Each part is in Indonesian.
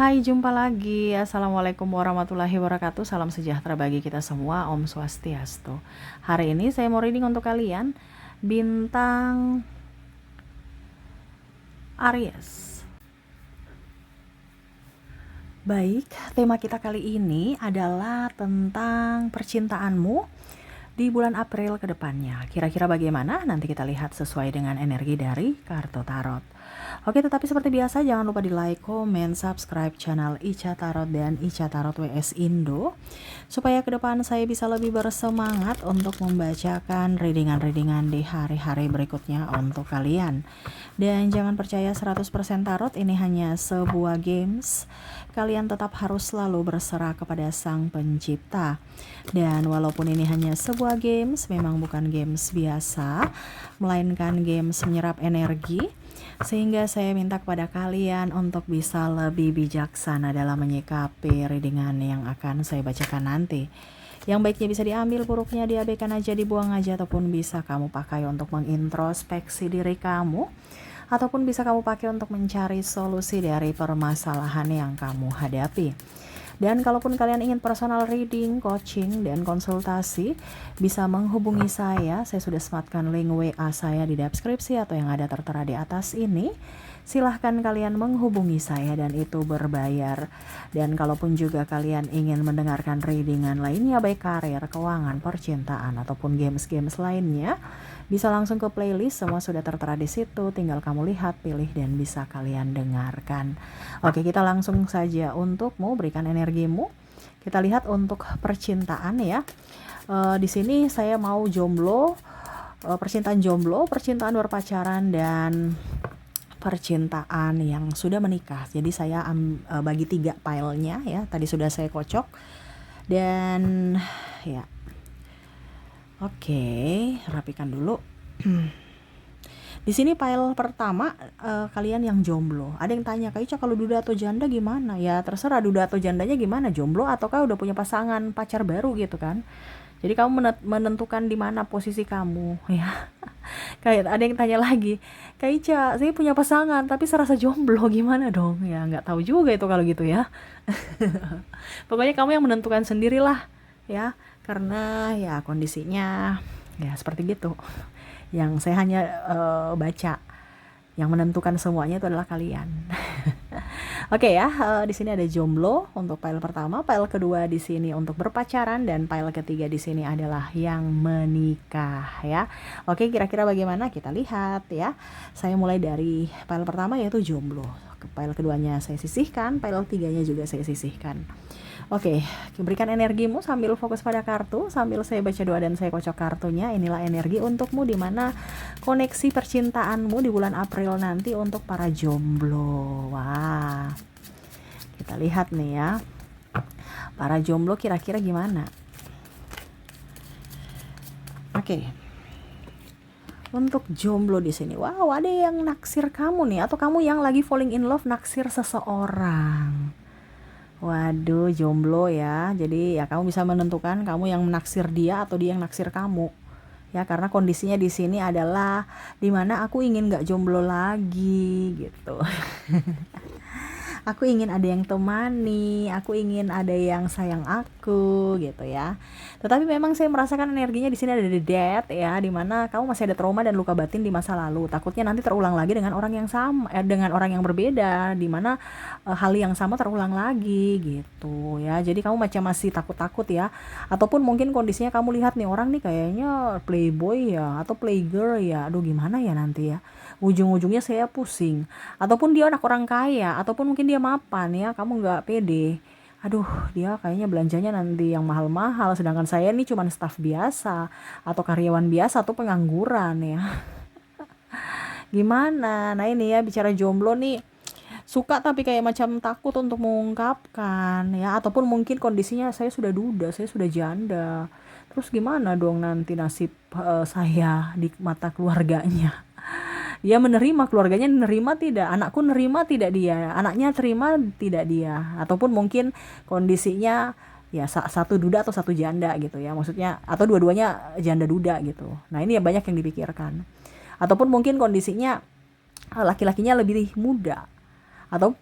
Hai, jumpa lagi. Assalamualaikum warahmatullahi wabarakatuh. Salam sejahtera bagi kita semua. Om Swastiastu. Hari ini saya mau reading untuk kalian bintang Aries. Baik, tema kita kali ini adalah tentang percintaanmu di bulan April ke depannya. Kira-kira bagaimana? Nanti kita lihat sesuai dengan energi dari kartu tarot. Oke, tetapi seperti biasa jangan lupa di like, comment, subscribe channel Ica Tarot dan Ica Tarot WS Indo supaya ke depan saya bisa lebih bersemangat untuk membacakan readingan-readingan di hari-hari berikutnya untuk kalian. Dan jangan percaya 100% tarot, ini hanya sebuah games. Kalian tetap harus selalu berserah kepada Sang Pencipta. Dan walaupun ini hanya sebuah games, memang bukan games biasa, melainkan games menyerap energi. Sehingga saya minta kepada kalian untuk bisa lebih bijaksana dalam menyikapi readingan yang akan saya bacakan nanti. Yang baiknya bisa diambil, buruknya diabaikan aja, dibuang aja, ataupun bisa kamu pakai untuk mengintrospeksi diri kamu, ataupun bisa kamu pakai untuk mencari solusi dari permasalahan yang kamu hadapi. Dan kalaupun kalian ingin personal reading, coaching, dan konsultasi, bisa menghubungi saya. Saya sudah sematkan link WA saya di deskripsi atau yang ada tertera di atas ini. Silahkan kalian menghubungi saya dan itu berbayar. Dan kalaupun juga kalian ingin mendengarkan readingan lainnya, baik karir, keuangan, percintaan, ataupun games-games lainnya, bisa langsung ke playlist, semua sudah tertera di situ. Tinggal kamu lihat, pilih, dan bisa kalian dengarkan. Oke, kita langsung saja untukmu, berikan energimu. Kita lihat untuk percintaan ya. Di sini saya mau jomblo, percintaan jomblo, percintaan berpacaran, dan percintaan yang sudah menikah. Jadi saya bagi 3 filenya ya. Tadi sudah saya kocok. Dan ya. Oke, rapikan dulu. Di sini file pertama, kalian yang jomblo. Ada yang tanya, Kak Ica kalau duda atau janda gimana? Ya terserah duda atau jandanya gimana, jomblo ataukah udah punya pasangan, pacar baru gitu kan. Jadi kamu menentukan di mana posisi kamu ya. Kayak ada yang tanya lagi, Kak Ica saya punya pasangan tapi serasa jomblo, gimana dong? Ya nggak tahu juga itu kalau gitu ya. Pokoknya kamu yang menentukan sendirilah ya, karena ya kondisinya ya seperti gitu. Yang saya hanya baca, yang menentukan semuanya itu adalah kalian. Oke ya, di sini ada jomblo untuk file pertama, file kedua di sini untuk berpacaran, dan file ketiga di sini adalah yang menikah ya. Oke, kira-kira bagaimana? Kita lihat ya. Saya mulai dari file pertama yaitu jomblo. File keduanya saya sisihkan, file tiganya juga saya sisihkan. Oke, berikan energimu sambil fokus pada kartu, sambil saya baca doa dan saya kocok kartunya. Inilah energi untukmu, di mana koneksi percintaanmu di bulan April nanti untuk para jomblo. Wah, kita lihat nih ya, para jomblo kira-kira gimana. Oke, untuk jomblo di sini, wow, ada yang naksir kamu nih, atau kamu yang lagi falling in love naksir seseorang. Waduh, jomblo ya. Jadi ya kamu bisa menentukan kamu yang menaksir dia atau dia yang naksir kamu. Ya, karena kondisinya di sini adalah dimana aku ingin gak jomblo lagi gitu. Aku ingin ada yang temani, aku ingin ada yang sayang aku gitu ya. Tetapi memang saya merasakan energinya di sini ada the death ya, dimana kamu masih ada trauma dan luka batin di masa lalu. Takutnya nanti terulang lagi dengan orang yang sama, dengan orang yang berbeda, dimana hal yang sama terulang lagi gitu ya. Jadi kamu macam masih takut-takut ya. Ataupun mungkin kondisinya kamu lihat nih orang nih kayaknya playboy ya atau playgirl ya. Aduh gimana ya nanti ya. Ujung-ujungnya saya pusing. Ataupun dia anak orang kaya, ataupun mungkin dia mapan ya, kamu nggak pede. Aduh, dia kayaknya belanjanya nanti yang mahal-mahal, sedangkan saya nih cuman staf biasa atau karyawan biasa atau pengangguran ya. Gimana? Nah ini ya, bicara jomblo nih, suka tapi kayak macam takut untuk mengungkapkan ya, ataupun mungkin kondisinya saya sudah duda, saya sudah janda. Terus gimana dong nanti nasib saya di mata keluarganya? Dia menerima, keluarganya menerima tidak, anakku nerima tidak dia, anaknya terima tidak dia, ataupun mungkin kondisinya ya satu duda atau satu janda gitu ya, maksudnya atau dua-duanya janda duda gitu. Nah ini ya banyak yang dipikirkan. Ataupun mungkin kondisinya laki-lakinya lebih muda, atau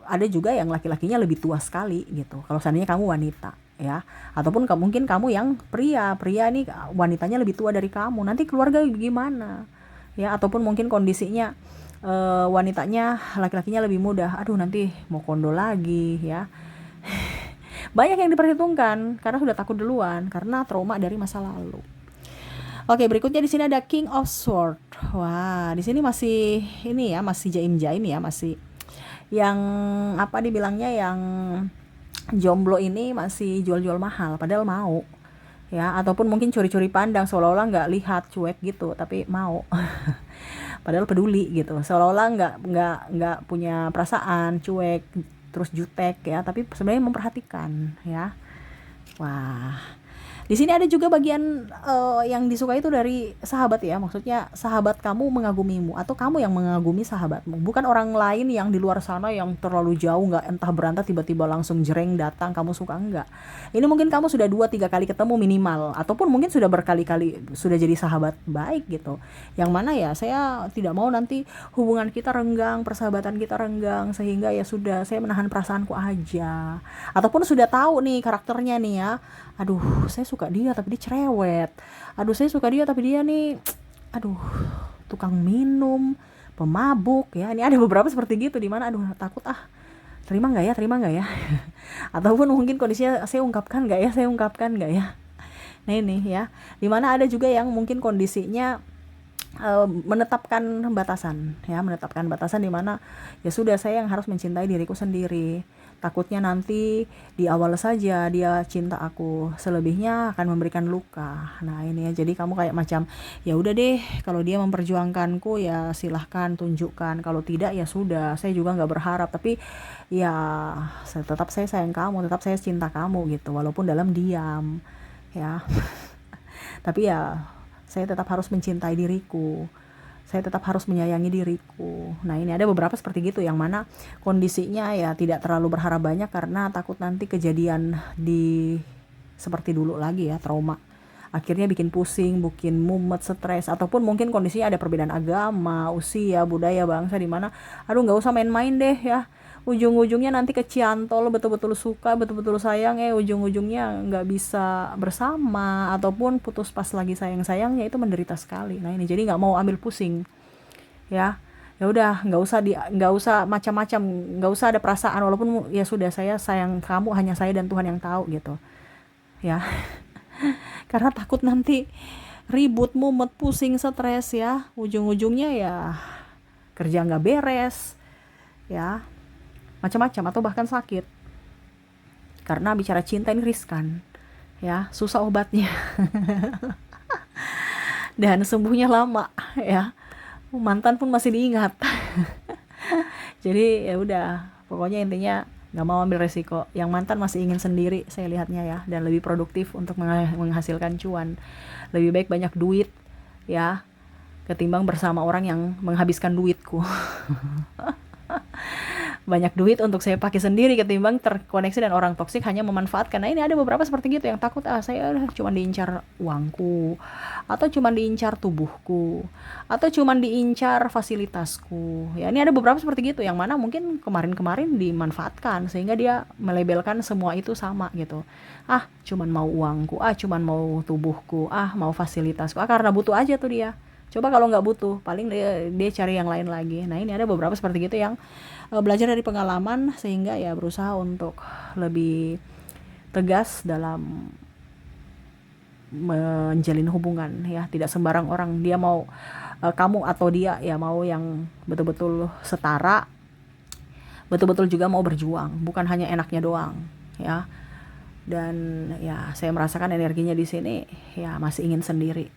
ada juga yang laki-lakinya lebih tua sekali gitu. Kalau seandainya kamu wanita ya, ataupun mungkin kamu yang pria nih wanitanya lebih tua dari kamu, nanti keluarga gimana? Ya, ataupun mungkin kondisinya wanitanya laki-lakinya lebih muda, aduh nanti mau kondo lagi ya. Banyak yang diperhitungkan karena sudah takut duluan karena trauma dari masa lalu. Oke, berikutnya di sini ada King of Sword. Wah, di sini masih ini ya, masih jaim-jaim ya, masih yang apa dibilangnya, yang jomblo ini masih jual-jual mahal padahal mau ya, ataupun mungkin curi-curi pandang seolah-olah nggak lihat, cuek gitu, tapi mau padahal peduli gitu, seolah-olah nggak punya perasaan, cuek, terus jutek ya, tapi sebenarnya memperhatikan ya. Wah, di sini ada juga bagian yang disukai itu dari sahabat ya, maksudnya sahabat kamu mengagumimu atau kamu yang mengagumi sahabatmu, bukan orang lain yang di luar sana yang terlalu jauh, nggak entah berantah tiba-tiba langsung jreng datang kamu suka, enggak. Ini mungkin kamu sudah 2-3 kali ketemu minimal, ataupun mungkin sudah berkali-kali sudah jadi sahabat baik gitu. Yang mana ya saya tidak mau nanti hubungan kita renggang, persahabatan kita renggang, sehingga ya sudah saya menahan perasaanku aja. Ataupun sudah tahu nih karakternya nih ya, aduh saya suka dia tapi dia cerewet, aduh saya suka dia tapi dia nih aduh tukang minum, pemabuk ya. Ini ada beberapa seperti gitu, dimana aduh takut terima nggak ya ataupun mungkin kondisinya saya ungkapkan nggak ya. Nah ini ya, dimana ada juga yang mungkin kondisinya menetapkan batasan di mana ya sudah, saya yang harus mencintai diriku sendiri. Takutnya nanti di awal saja dia cinta aku, selebihnya akan memberikan luka. Nah ini ya, jadi kamu kayak macam ya udah deh, kalau dia memperjuangkanku ya silahkan tunjukkan, kalau tidak ya sudah, saya juga nggak berharap, tapi ya tetap saya sayang kamu, tetap saya cinta kamu gitu, walaupun dalam diam ya. Tapi ya saya tetap harus mencintai diriku, saya tetap harus menyayangi diriku. Nah ini ada beberapa seperti gitu, yang mana kondisinya ya tidak terlalu berharap banyak karena takut nanti kejadian di seperti dulu lagi ya, trauma. Akhirnya bikin pusing, bikin mumet, stres, ataupun mungkin kondisinya ada perbedaan agama, usia, budaya, bangsa, di mana aduh nggak usah main-main deh ya. Ujung-ujungnya nanti keciantol, betul-betul suka, betul-betul sayang, ujung-ujungnya nggak bisa bersama, ataupun putus pas lagi sayang-sayangnya, itu menderita sekali. Nah ini jadi nggak mau ambil pusing ya. Ya udah, nggak usah macam-macam, nggak usah ada perasaan, walaupun ya sudah, saya sayang kamu, hanya saya dan Tuhan yang tahu gitu ya. Karena takut nanti ribut, mumet, pusing, stres ya, ujung-ujungnya ya kerja nggak beres ya, macam-macam, atau bahkan sakit. Karena bicara cinta ini riskan ya, susah obatnya dan sembuhnya lama ya, mantan pun masih diingat jadi ya udah, pokoknya intinya nggak mau ambil resiko. Yang mantan masih ingin sendiri saya lihatnya ya, dan lebih produktif untuk menghasilkan cuan. Lebih baik banyak duit ya, ketimbang bersama orang yang menghabiskan duitku banyak duit untuk saya pakai sendiri ketimbang terkoneksi dan orang toksik hanya memanfaatkan. Nah ini ada beberapa seperti gitu yang takut, saya cuma diincar uangku, atau cuma diincar tubuhku, atau cuma diincar fasilitasku ya. Ini ada beberapa seperti gitu, yang mana mungkin kemarin-kemarin dimanfaatkan sehingga dia melabelkan semua itu sama gitu. Cuman mau uangku, cuman mau tubuhku, mau fasilitasku, karena butuh aja tuh dia. Coba kalau nggak butuh, paling dia cari yang lain lagi. Nah ini ada beberapa seperti gitu yang belajar dari pengalaman, sehingga ya berusaha untuk lebih tegas dalam menjalin hubungan ya. Tidak sembarang orang dia mau kamu atau dia ya mau yang betul-betul setara, betul-betul juga mau berjuang, bukan hanya enaknya doang ya. Dan ya saya merasakan energinya di sini ya masih ingin sendiri,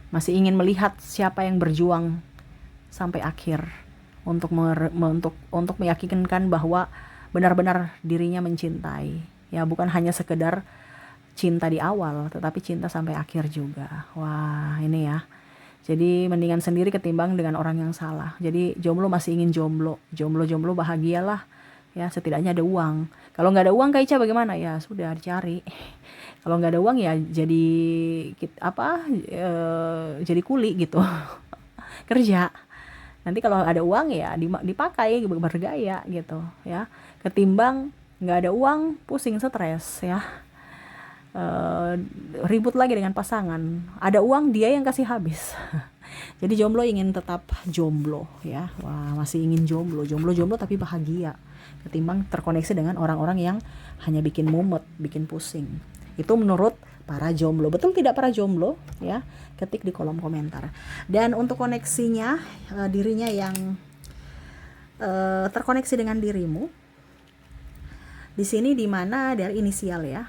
masih ingin melihat siapa yang berjuang sampai akhir untuk meyakinkan bahwa benar-benar dirinya mencintai ya, bukan hanya sekedar cinta di awal, tetapi cinta sampai akhir juga. Wah ini ya, jadi mendingan sendiri ketimbang dengan orang yang salah. Jadi jomblo masih ingin jomblo bahagialah ya, setidaknya ada uang. Kalau nggak ada uang Kak Ica bagaimana? Ya sudah dicari. Kalau nggak ada uang ya jadi jadi kuli gitu kerja Nanti kalau ada uang ya dipakai bergaya gitu ya. Ketimbang nggak ada uang, pusing, stres ya. Uh, Ribut lagi dengan pasangan. Ada uang dia yang kasih habis. Jadi jomblo ingin tetap jomblo ya. Wah, masih ingin jomblo tapi bahagia. Ketimbang terkoneksi dengan orang-orang yang hanya bikin mumet, bikin pusing. Itu menurut para jomblo. Betul tidak para jomblo ya? Ketik di kolom komentar. Dan untuk koneksinya, dirinya yang terkoneksi dengan dirimu. Di sini di mana dari inisial ya.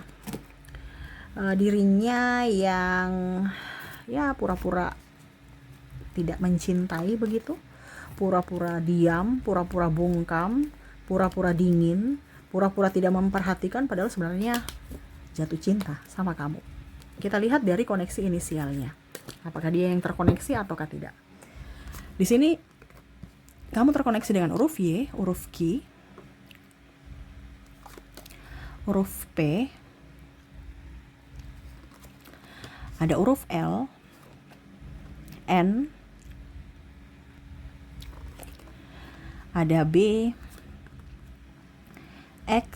Dirinya yang ya pura-pura tidak mencintai begitu, pura-pura diam, pura-pura bungkam, pura-pura dingin, pura-pura tidak memperhatikan, padahal sebenarnya jatuh cinta sama kamu. Kita lihat dari koneksi inisialnya, apakah dia yang terkoneksi ataukah tidak. Di sini kamu terkoneksi dengan huruf Y, huruf Q, huruf P, ada huruf L, N, ada B, X,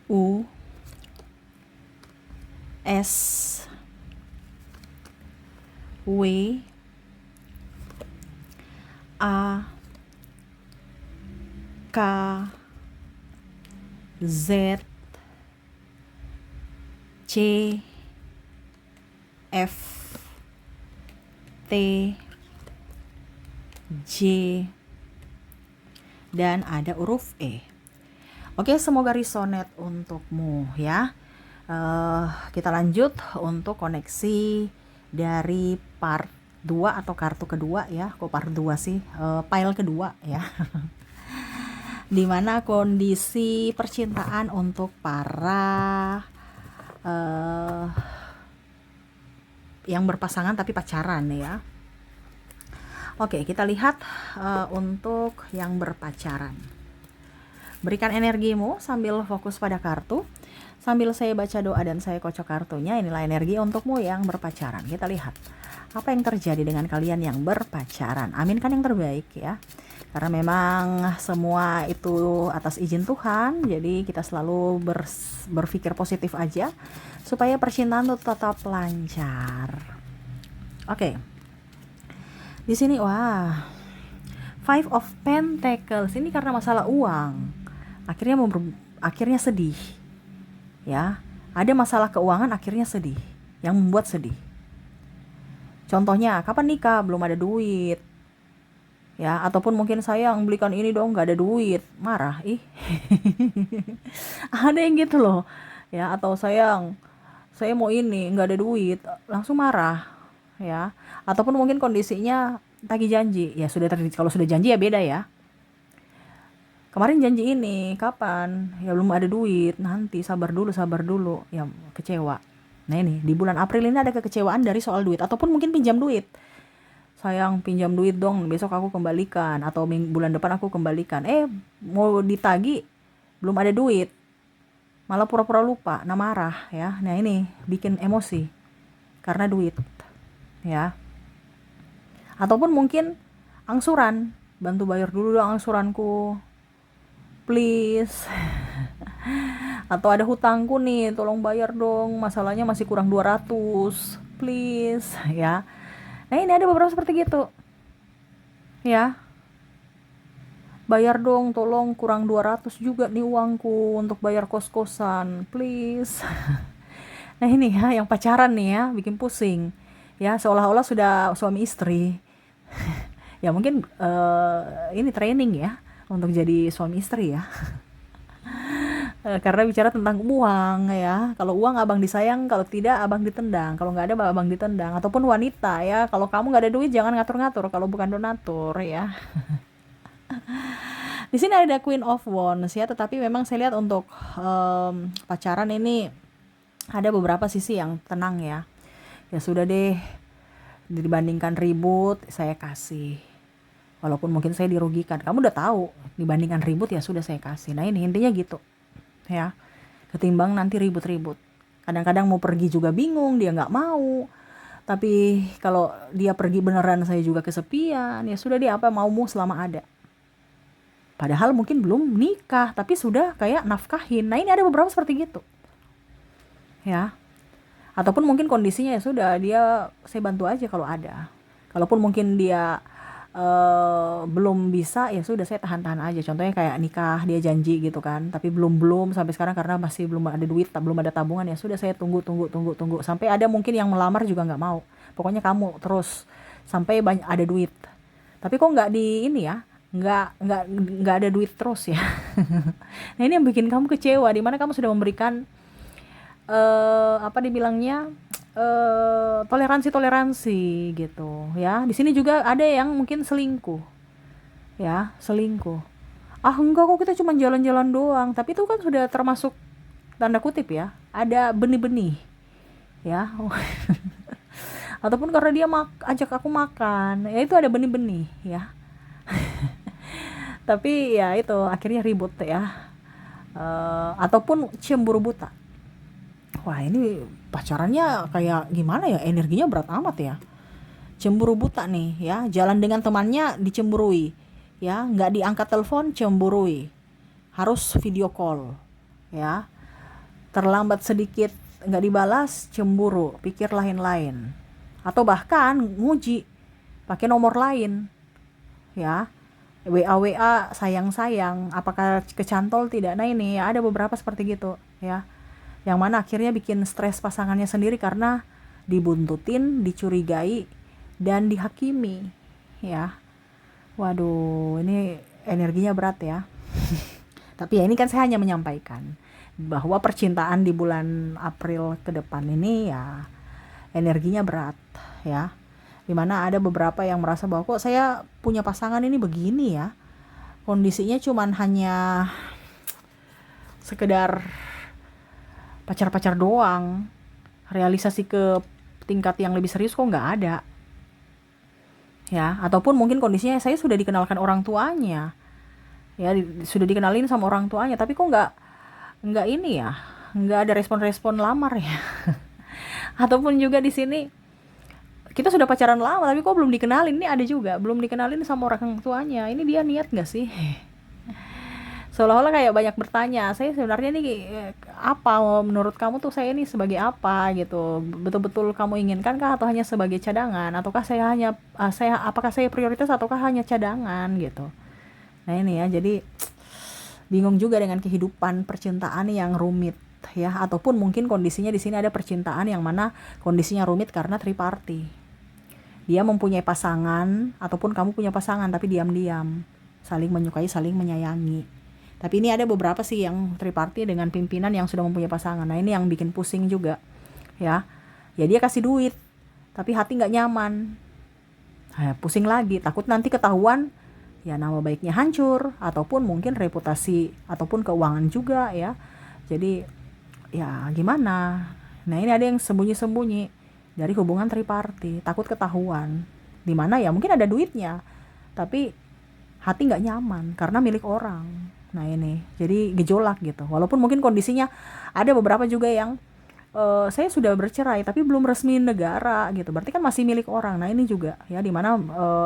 U, S, W, A, K, Z, C, F, T, J, dan ada huruf E. Oke, semoga resonate untukmu ya. Kita lanjut untuk koneksi dari part 2 atau kartu kedua ya. Kok part 2 sih? File kedua ya. Dimana kondisi percintaan untuk para yang berpasangan tapi pacaran ya. Oke, kita lihat untuk yang berpacaran. Berikan energimu sambil fokus pada kartu. Sambil saya baca doa dan saya kocok kartunya, inilah energi untukmu yang berpacaran. Kita lihat apa yang terjadi dengan kalian yang berpacaran. Aminkan yang terbaik ya. Karena memang semua itu atas izin Tuhan, jadi kita selalu berpikir positif aja supaya percintaan itu tetap lancar. Oke. Di sini wah, Five of Pentacles ini karena masalah uang. Akhirnya sedih. Ya, ada masalah keuangan akhirnya sedih, yang membuat sedih. Contohnya, kapan nikah? Belum ada duit. Ya, ataupun mungkin sayang belikan ini dong, nggak ada duit, marah, ih. Ada yang gitu loh. Ya, atau sayang, saya mau ini, nggak ada duit, langsung marah. Ya, ataupun mungkin kondisinya tagih janji. Ya sudah, kalau sudah janji ya beda ya. Kemarin janji ini, kapan? Ya belum ada duit, nanti sabar dulu, ya kecewa. Nah ini, di bulan April ini ada kekecewaan dari soal duit, ataupun mungkin pinjam duit. Sayang pinjam duit dong, besok aku kembalikan, atau bulan depan aku kembalikan. Mau ditagi, belum ada duit. Malah pura-pura lupa, nah marah ya. Nah ini, bikin emosi, karena duit. Ya. Ataupun mungkin angsuran, bantu bayar dulu dong angsuranku. Please. Atau ada hutangku nih, tolong bayar dong, masalahnya masih kurang 200, please ya. Nah ini ada beberapa seperti gitu ya, bayar dong, tolong, kurang 200 juga nih uangku untuk bayar kos-kosan, please. Nah ini ya, yang pacaran nih ya, bikin pusing ya, seolah-olah sudah suami istri. Ya mungkin ini training ya untuk jadi suami istri ya. Karena bicara tentang uang ya, kalau uang abang disayang, kalau tidak abang ditendang, kalau nggak ada abang ditendang. Ataupun wanita ya, kalau kamu nggak ada duit jangan ngatur-ngatur kalau bukan donatur ya. Di sini ada Queen of Wands ya, tetapi memang saya lihat untuk pacaran ini ada beberapa sisi yang tenang ya. Ya sudah deh, dibandingkan ribut saya kasih. Walaupun mungkin saya dirugikan, kamu udah tahu, dibandingkan ribut ya sudah saya kasih. Nah ini intinya gitu ya, ketimbang nanti ribut-ribut. Kadang-kadang mau pergi juga bingung, dia nggak mau, Tapi kalau dia pergi beneran saya juga kesepian. Ya sudah deh, apa maumu selama ada. Padahal mungkin belum nikah, tapi sudah kayak nafkahin. Nah ini ada beberapa seperti gitu. Ya. Ataupun mungkin kondisinya ya sudah, dia saya bantu aja kalau ada. Kalaupun mungkin dia belum bisa, ya sudah saya tahan-tahan aja. Contohnya kayak nikah, dia janji gitu kan, tapi belum sampai sekarang karena masih belum ada duit, belum ada tabungan, ya sudah saya tunggu sampai ada mungkin yang melamar juga nggak mau. Pokoknya kamu terus sampai banyak ada duit. Tapi kok nggak di ini ya, nggak ada duit terus ya. Nah ini yang bikin kamu kecewa, dimana kamu sudah memberikan apa dibilangnya, toleransi gitu ya. Di sini juga ada yang mungkin selingkuh ya, selingkuh. Ah enggak kok, kita cuma jalan-jalan doang, tapi itu kan sudah termasuk tanda kutip ya, ada benih-benih ya. Ataupun karena dia ajak aku makan, ya itu ada benih-benih ya. Tapi ya itu akhirnya ribut ya. Ataupun cemburu buta. Wah ini pacarannya kayak gimana ya, energinya berat amat ya. Cemburu buta nih ya, jalan dengan temannya dicemburui ya, nggak diangkat telepon cemburui, harus video call ya, terlambat sedikit nggak dibalas cemburu, pikir lain-lain, atau bahkan nguji pakai nomor lain ya, WA sayang apakah kecantol tidak. Nah ini ya, ada beberapa seperti gitu ya, yang mana akhirnya bikin stres pasangannya sendiri karena dibuntutin, dicurigai, dan dihakimi ya. Waduh, ini energinya berat ya. Tapi ya ini kan saya hanya menyampaikan bahwa percintaan di bulan April ke depan ini ya energinya berat ya. Dimana ada beberapa yang merasa bahwa kok saya punya pasangan ini begini ya, kondisinya cuman hanya sekedar pacar-pacar doang, realisasi ke tingkat yang lebih serius kok nggak ada ya. Ataupun mungkin kondisinya saya sudah dikenalkan orang tuanya ya, sudah dikenalin sama orang tuanya, tapi kok nggak ini ya, nggak ada respon-respon lamar ya. Ataupun juga di sini kita sudah pacaran lama tapi kok belum dikenalin. Ini ada juga belum dikenalin sama orang tuanya. Ini dia niat nggak sih? Seolah-olah kayak banyak bertanya, saya sebenarnya nih apa menurut kamu tuh, saya ini sebagai apa gitu, betul-betul kamu inginkan kah atau hanya sebagai cadangan, ataukah saya hanya apakah saya prioritas ataukah hanya cadangan gitu. Nah ini ya, jadi bingung juga dengan kehidupan percintaan yang rumit ya. Ataupun mungkin kondisinya di sini ada percintaan yang mana kondisinya rumit karena triparty, dia mempunyai pasangan ataupun kamu punya pasangan tapi diam-diam saling menyukai, saling menyayangi. Tapi ini ada beberapa sih yang triparty dengan pimpinan yang sudah mempunyai pasangan. Nah ini yang bikin pusing juga ya. Ya dia kasih duit tapi hati nggak nyaman. Nah, pusing lagi, takut nanti ketahuan ya nama baiknya hancur, ataupun mungkin reputasi ataupun keuangan juga ya. Jadi ya gimana. Nah ini ada yang sembunyi-sembunyi dari hubungan triparty, takut ketahuan. Dimana ya mungkin ada duitnya tapi hati nggak nyaman karena milik orang. Nah ini jadi gejolak gitu. Walaupun mungkin kondisinya ada beberapa juga yang saya sudah bercerai tapi belum resmi negara gitu, berarti kan masih milik orang. Nah ini juga ya, dimana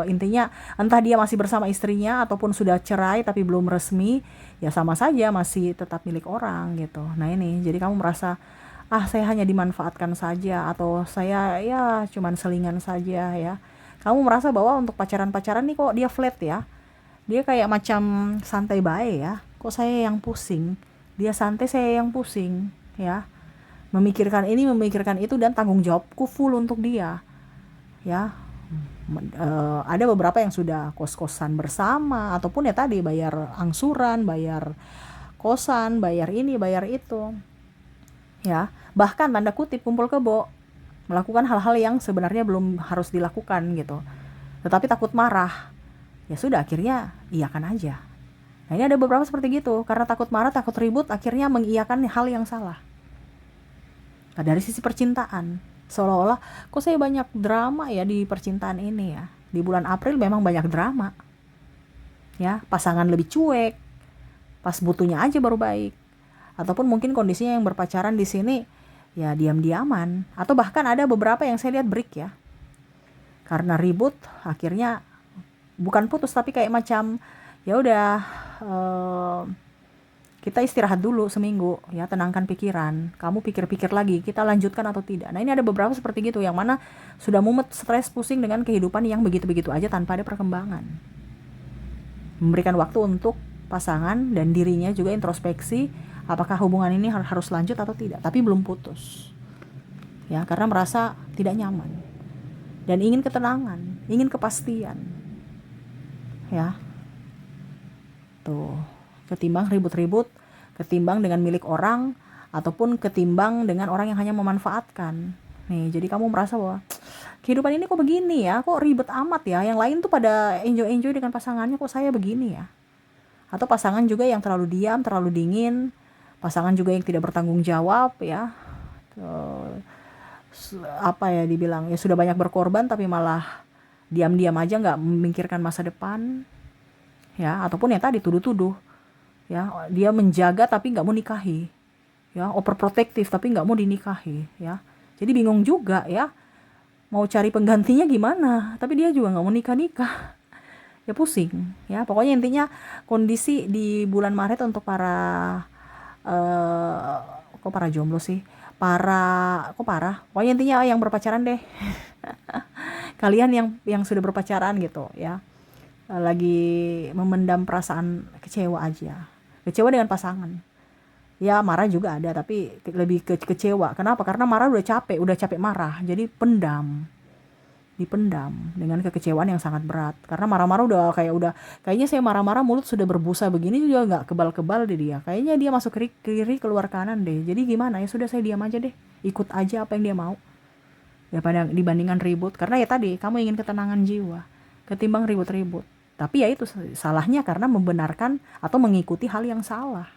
intinya entah dia masih bersama istrinya ataupun sudah cerai tapi belum resmi, ya sama saja masih tetap milik orang gitu. Nah ini jadi kamu merasa saya hanya dimanfaatkan saja, atau saya ya cuman selingan saja ya. Kamu merasa bahwa untuk pacaran-pacaran nih kok dia flat ya, dia kayak macam santai bae ya, kok saya yang pusing, dia santai saya yang pusing ya, memikirkan ini memikirkan itu, dan tanggung jawabku full untuk dia ya. Ada beberapa yang sudah kos-kosan bersama, ataupun ya tadi bayar angsuran, bayar kosan, bayar ini bayar itu ya, bahkan tanda kutip kumpul kebo, melakukan hal-hal yang sebenarnya belum harus dilakukan gitu, tetapi takut marah, ya sudah akhirnya iyakan aja. Nah ini ada beberapa seperti gitu, karena takut marah, takut ribut, akhirnya mengiyakan hal yang salah. Nah, dari sisi percintaan, seolah-olah kok saya banyak drama ya di percintaan ini ya. Di bulan April memang banyak drama ya, pasangan lebih cuek, pas butuhnya aja baru baik. Ataupun mungkin kondisinya yang berpacaran di sini ya diam-diaman, atau bahkan ada beberapa yang saya lihat break ya. Karena ribut akhirnya bukan putus tapi kayak macam ya udah, kita istirahat dulu seminggu ya, tenangkan pikiran, kamu pikir-pikir lagi kita lanjutkan atau tidak. Nah ini ada beberapa seperti gitu yang mana sudah mumet, stres, pusing dengan kehidupan yang begitu-begitu aja tanpa ada perkembangan. Memberikan waktu untuk pasangan dan dirinya juga introspeksi, apakah hubungan ini harus lanjut atau tidak, tapi belum putus ya, karena merasa tidak nyaman dan ingin ketenangan, ingin kepastian ya. Tuh, ketimbang ribut-ribut, ketimbang dengan milik orang, ataupun ketimbang dengan orang yang hanya memanfaatkan. Nih, jadi kamu merasa bahwa kehidupan ini kok begini ya, kok ribet amat ya, yang lain tuh pada enjoy-enjoy dengan pasangannya, kok saya begini ya. Atau pasangan juga yang terlalu diam, terlalu dingin, pasangan juga yang tidak bertanggung jawab ya. Apa ya dibilang, ya sudah banyak berkorban tapi malah diam-diam aja, nggak memikirkan masa depan ya. Ataupun yang tadi tuduh-tuduh ya, dia menjaga tapi nggak mau nikahi ya, overprotective tapi nggak mau dinikahi ya. Jadi bingung juga ya, mau cari penggantinya gimana, tapi dia juga nggak mau nikah ya, pusing ya. Pokoknya intinya kondisi di bulan Maret untuk para kok para jomblo sih, kok parah, pokoknya intinya yang berpacaran deh. Kalian yang sudah berpacaran gitu ya, lagi memendam perasaan kecewa aja, kecewa dengan pasangan ya. Marah juga ada tapi lebih kecewa. Kenapa? Karena marah udah capek marah, jadi dipendam dengan kekecewaan yang sangat berat. Karena marah-marah kayaknya saya marah-marah mulut sudah berbusa begini juga nggak kebal-kebal deh dia, kayaknya dia masuk kiri keluar kanan deh. Jadi gimana ya, sudah saya diam aja deh, ikut aja apa yang dia mau ya, pada dibandingkan ribut. Karena ya tadi, kamu ingin ketenangan jiwa ketimbang ribut-ribut. Tapi ya itu salahnya karena membenarkan atau mengikuti hal yang salah,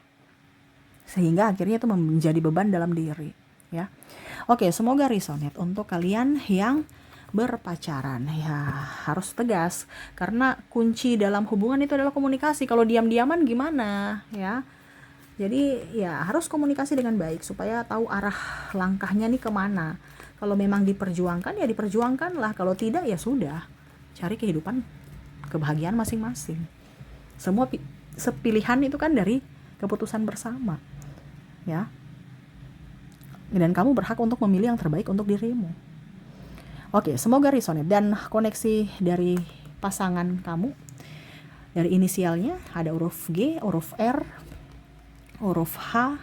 sehingga akhirnya itu menjadi beban dalam diri ya. Oke, semoga resonate untuk kalian yang berpacaran ya. Harus tegas, karena kunci dalam hubungan itu adalah komunikasi. Kalau diam-diaman gimana ya. Jadi ya harus komunikasi dengan baik supaya tahu arah langkahnya nih kemana. Kalau memang diperjuangkan ya diperjuangkan lah, kalau tidak ya sudah, cari kehidupan kebahagiaan masing-masing. Semua pilihan itu kan dari keputusan bersama ya, dan kamu berhak untuk memilih yang terbaik untuk dirimu. Oke, semoga resonate. Dan koneksi dari pasangan kamu, dari inisialnya ada huruf G, huruf R, huruf H,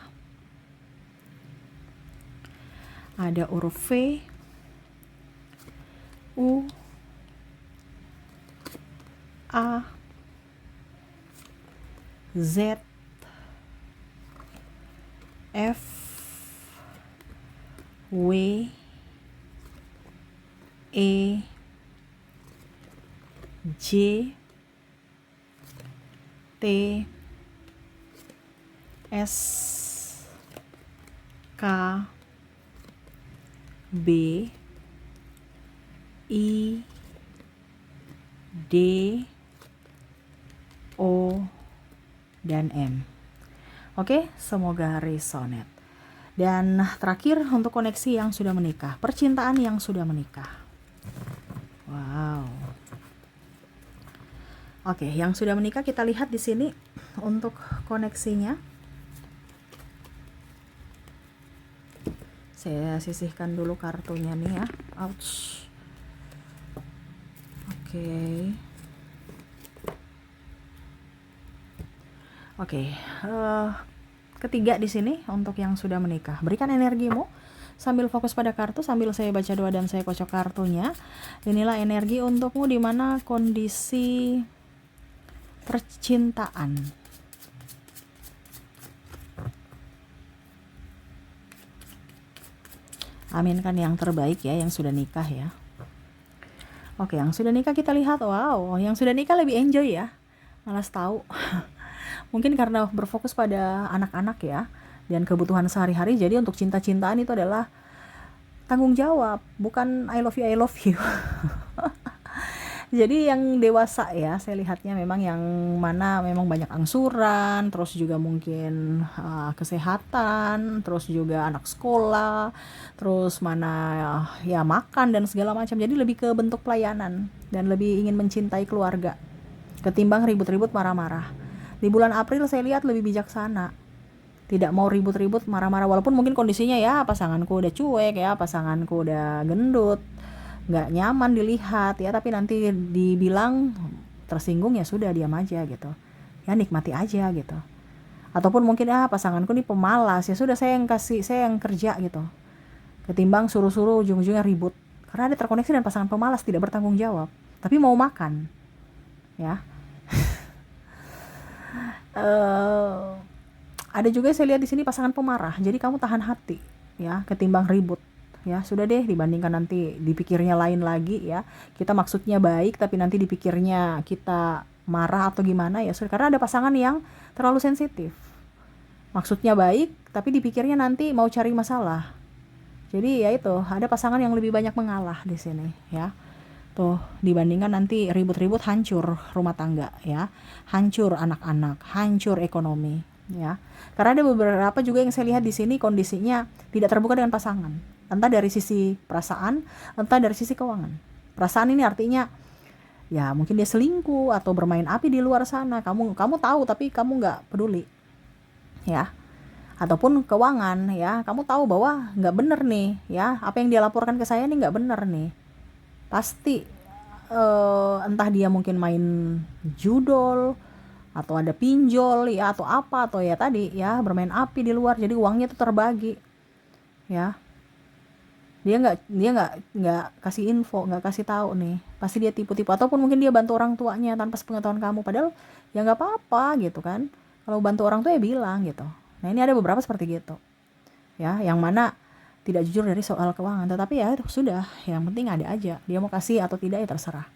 ada huruf V, U, A, Z, F, W, E, J, T, S, K, B, I, D, O, dan M. Oke, semoga resonate. Dan terakhir untuk koneksi yang sudah menikah, percintaan yang sudah menikah. Wow. Oke, yang sudah menikah kita lihat di sini untuk koneksinya. Saya sisihkan dulu kartunya nih ya. Ouch. Oke. Ketiga di sini untuk yang sudah menikah. Berikan energimu sambil fokus pada kartu, sambil saya baca doa dan saya kocok kartunya. Inilah energi untukmu di mana kondisi percintaan. Aminkan yang terbaik ya, yang sudah nikah ya. Oke, yang sudah nikah kita lihat, wow, yang sudah nikah lebih enjoy ya. Malas tahu. Mungkin karena berfokus pada anak-anak ya, dan kebutuhan sehari-hari. Jadi untuk cinta-cintaan itu adalah tanggung jawab, bukan I love you. Jadi yang dewasa ya, saya lihatnya memang yang mana memang banyak angsuran, terus juga mungkin kesehatan, terus juga anak sekolah, terus mana ya makan dan segala macam. Jadi lebih ke bentuk pelayanan dan lebih ingin mencintai keluarga ketimbang ribut-ribut marah-marah. Di bulan April saya lihat lebih bijaksana. Tidak mau ribut-ribut marah-marah walaupun mungkin kondisinya ya pasanganku udah cuek ya, pasanganku udah gendut, nggak nyaman dilihat ya, tapi nanti dibilang tersinggung ya sudah diam aja gitu ya, nikmati aja gitu. Ataupun mungkin pasanganku nih pemalas, ya sudah saya yang kerja gitu, ketimbang suruh-suruh ujung-ujungnya ribut karena ada terkoneksi dan pasangan pemalas tidak bertanggung jawab tapi mau makan ya. eh ada juga saya lihat di sini pasangan pemarah, jadi kamu tahan hati ya ketimbang ribut ya, sudah deh dibandingkan nanti dipikirnya lain lagi ya, kita maksudnya baik tapi nanti dipikirnya kita marah atau gimana ya sudah, karena ada pasangan yang terlalu sensitif, maksudnya baik tapi dipikirnya nanti mau cari masalah. Jadi ya itu, ada pasangan yang lebih banyak mengalah di sini ya. Tuh, dibandingkan nanti ribut-ribut hancur rumah tangga ya. Hancur anak-anak, hancur ekonomi ya. Karena ada beberapa juga yang saya lihat di sini kondisinya tidak terbuka dengan pasangan. Entah dari sisi perasaan, entah dari sisi keuangan. Perasaan ini artinya ya mungkin dia selingkuh atau bermain api di luar sana. Kamu tahu tapi kamu nggak peduli ya. Ataupun keuangan ya, kamu tahu bahwa nggak bener nih ya, apa yang dia laporkan ke saya nih nggak bener nih, pasti entah dia mungkin main judol atau ada pinjol ya atau apa, atau ya tadi ya bermain api di luar, jadi uangnya itu terbagi ya, dia nggak kasih info, nggak kasih tahu nih, pasti dia tipu-tipu. Ataupun mungkin dia bantu orang tuanya tanpa sepengetahuan kamu, padahal ya nggak apa-apa gitu kan, kalau bantu orang tua ya bilang gitu. Nah ini ada beberapa seperti gitu ya, yang mana tidak jujur dari soal keuangan, tetapi ya sudah, yang penting ada aja, dia mau kasih atau tidak ya terserah.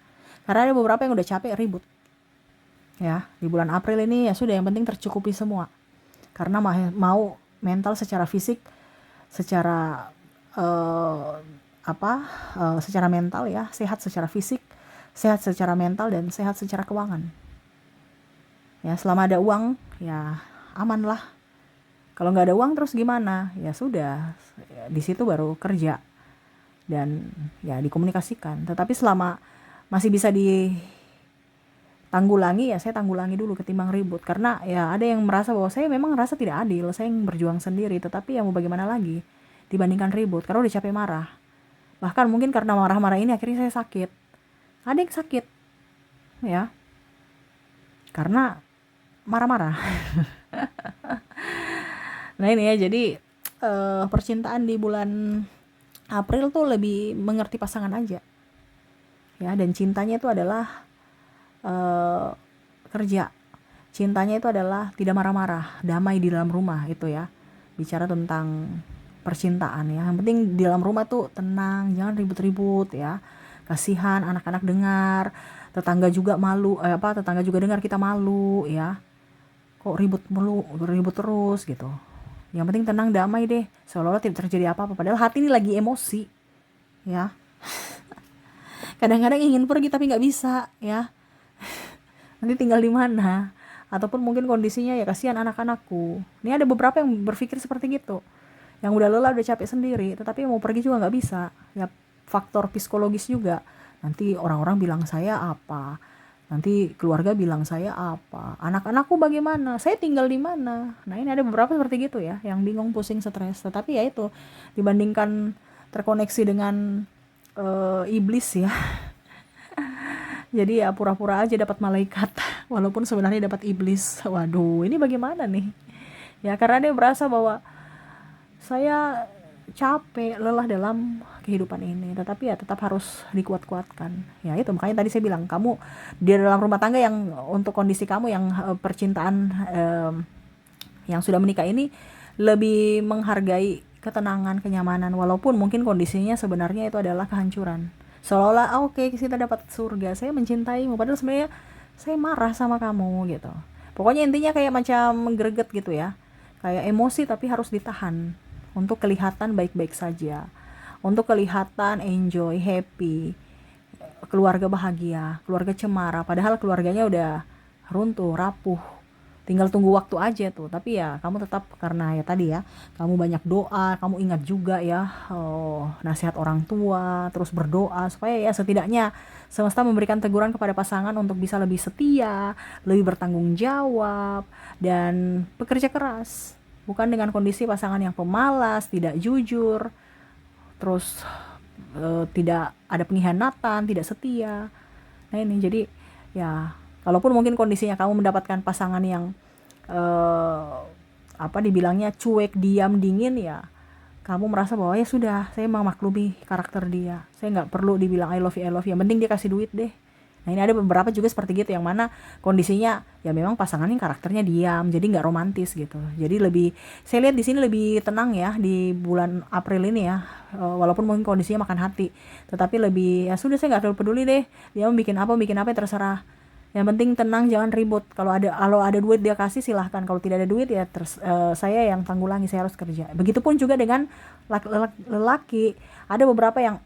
Karena ada beberapa yang udah capek ribut ya di bulan April ini, ya sudah, yang penting tercukupi semua, karena mau mental secara fisik, secara eh, secara mental ya, sehat secara fisik, sehat secara mental, dan sehat secara keuangan ya. Selama ada uang ya aman lah. Kalau nggak ada uang terus gimana? Ya sudah, di situ baru kerja dan ya dikomunikasikan. Tetapi selama masih bisa ditanggulangi ya saya tanggulangi dulu ketimbang ribut. Karena ya ada yang merasa bahwa saya memang merasa tidak adil, saya yang berjuang sendiri. Tetapi ya mau bagaimana lagi dibandingkan ribut, karena udah capek marah. Bahkan mungkin karena marah-marah ini akhirnya saya sakit. Ada yang sakit ya karena marah-marah. Nah ini ya, jadi percintaan di bulan April tuh lebih mengerti pasangan aja ya, dan cintanya itu adalah kerja, cintanya itu adalah tidak marah-marah, damai di dalam rumah itu ya. Bicara tentang percintaan ya, yang penting di dalam rumah tuh tenang, jangan ribut-ribut ya, kasihan anak-anak dengar, tetangga juga malu, tetangga juga dengar kita malu ya, kok ribut mulu, ribut terus gitu. Yang penting tenang, damai deh, seolah-olah tidak terjadi apa-apa, padahal hati ini lagi emosi ya. Kadang-kadang ingin pergi tapi nggak bisa ya, nanti tinggal di mana. Ataupun mungkin kondisinya ya kasihan anak-anakku. Ini ada beberapa yang berpikir seperti gitu, yang udah lelah, udah capek sendiri, tetapi mau pergi juga nggak bisa ya. Faktor psikologis juga, nanti orang-orang bilang saya apa, nanti keluarga bilang saya apa, anak-anakku bagaimana, saya tinggal di mana. Nah ini ada beberapa seperti gitu ya, yang bingung, pusing, stres. Tetapi ya itu, dibandingkan terkoneksi dengan iblis ya, jadi ya pura-pura aja dapat malaikat walaupun sebenarnya dapat iblis. Waduh, ini bagaimana nih ya, karena dia merasa bahwa saya capek, lelah dalam kehidupan ini, tetapi ya tetap harus dikuat-kuatkan ya. Itu makanya tadi saya bilang, kamu di dalam rumah tangga yang untuk kondisi kamu yang percintaan yang sudah menikah ini lebih menghargai ketenangan, kenyamanan, walaupun mungkin kondisinya sebenarnya itu adalah kehancuran, seolah-olah oke, kita dapat surga, saya mencintaimu, padahal sebenarnya saya marah sama kamu gitu. Pokoknya intinya kayak macam greget gitu ya, kayak emosi tapi harus ditahan untuk kelihatan baik-baik saja, untuk kelihatan enjoy, happy, keluarga bahagia, keluarga cemara, padahal keluarganya udah runtuh, rapuh. Tinggal tunggu waktu aja tuh. Tapi ya kamu tetap, karena ya tadi ya, kamu banyak doa, kamu ingat juga ya nasihat orang tua, terus berdoa supaya ya setidaknya semesta memberikan teguran kepada pasangan untuk bisa lebih setia, lebih bertanggung jawab, dan bekerja keras. Bukan dengan kondisi pasangan yang pemalas, tidak jujur, terus tidak ada pengkhianatan, tidak setia. Nah ini jadi ya, kalaupun mungkin kondisinya kamu mendapatkan pasangan yang dibilangnya cuek, diam, dingin, ya kamu merasa bahwa ya sudah, saya memaklumi karakter dia, saya nggak perlu dibilang I love you, yang penting dia kasih duit deh. Nah ini ada beberapa juga seperti gitu, yang mana kondisinya ya memang pasangannya karakternya diam, jadi nggak romantis gitu. Jadi lebih, saya lihat di sini lebih tenang ya di bulan April ini ya. Walaupun mungkin kondisinya makan hati, tetapi lebih ya sudah, saya nggak terlalu peduli deh dia mau bikin apa ya terserah. Yang penting tenang, jangan ribut. Kalau ada duit dia kasih, silahkan. Kalau tidak ada duit ya saya yang tanggulangi, saya harus kerja. Begitupun juga dengan lelaki. Ada beberapa yang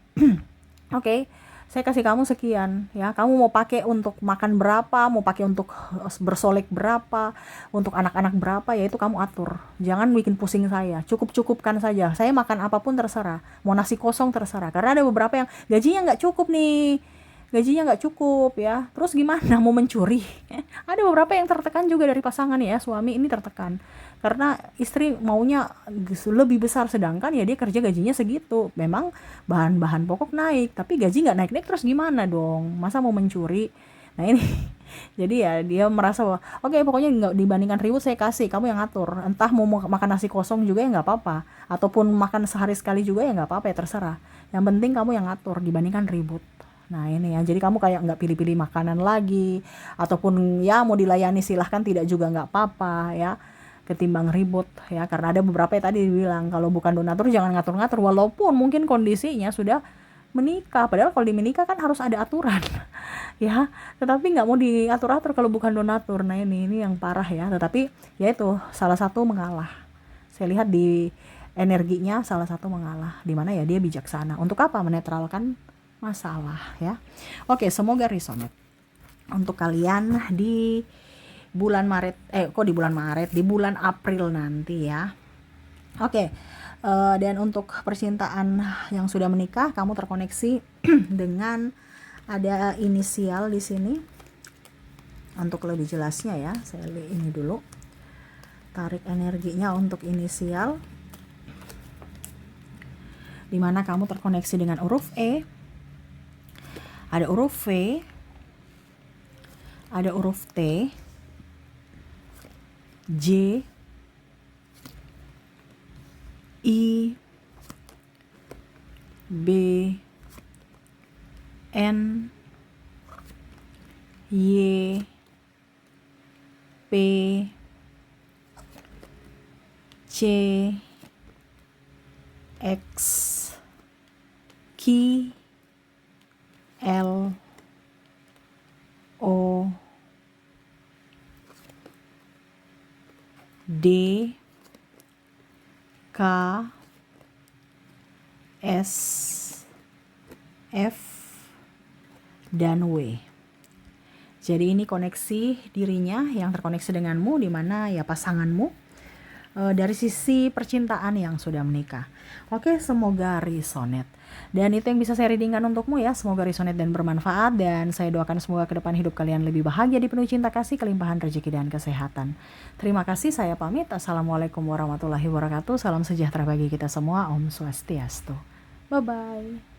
oke, saya kasih kamu sekian ya, kamu mau pakai untuk makan berapa, mau pakai untuk bersolek berapa, untuk anak-anak berapa, ya itu kamu atur. Jangan bikin pusing saya, cukup-cukupkan saja. Saya makan apapun terserah, mau nasi kosong terserah. Karena ada beberapa yang gajinya nggak cukup nih, ya, terus gimana, mau mencuri? Ada beberapa yang tertekan juga dari pasangan ya, suami ini tertekan karena istri maunya lebih besar, sedangkan ya dia kerja gajinya segitu. Memang bahan-bahan pokok naik, tapi gaji nggak naik-naik, terus gimana dong, masa mau mencuri? Nah ini jadi ya dia merasa bahwa oke, pokoknya nggak, dibandingkan ribut saya kasih, kamu yang ngatur. Entah mau makan nasi kosong juga ya nggak apa-apa, ataupun makan sehari sekali juga ya nggak apa-apa, ya terserah. Yang penting kamu yang ngatur dibandingkan ribut. Nah ini ya, jadi kamu kayak nggak pilih-pilih makanan lagi, ataupun ya mau dilayani silahkan, tidak juga nggak apa-apa ya, ketimbang ribut ya. Karena ada beberapa yang tadi dibilang kalau bukan donatur jangan ngatur-ngatur, walaupun mungkin kondisinya sudah menikah, padahal kalau di menikah kan harus ada aturan ya, tetapi nggak mau diatur-atur kalau bukan donatur. Nah ini yang parah ya. Tetapi ya itu salah satu mengalah, saya lihat di energinya salah satu mengalah, dimana ya dia bijaksana untuk apa, menetralkan masalah ya. Oke, semoga resonate untuk kalian di bulan Maret, di bulan April nanti ya. Oke, dan untuk percintaan yang sudah menikah, kamu terkoneksi dengan ada inisial di sini. Untuk lebih jelasnya ya, saya ini dulu tarik energinya untuk inisial, dimana kamu terkoneksi dengan huruf E, ada huruf V, ada huruf T, J, I, B, N, Y, P, C, X, Q, L, O, D, K, S, F, dan W. Jadi ini koneksi dirinya yang terkoneksi denganmu, di mana ya pasanganmu dari sisi percintaan yang sudah menikah. Oke, semoga resonate. Dan itu yang bisa saya readingkan untukmu ya. Semoga resonate dan bermanfaat, dan saya doakan semoga ke depan hidup kalian lebih bahagia, dipenuhi cinta kasih, kelimpahan rezeki dan kesehatan. Terima kasih, saya pamit. Assalamualaikum warahmatullahi wabarakatuh. Salam sejahtera bagi kita semua. Om Swastiastu. Bye bye.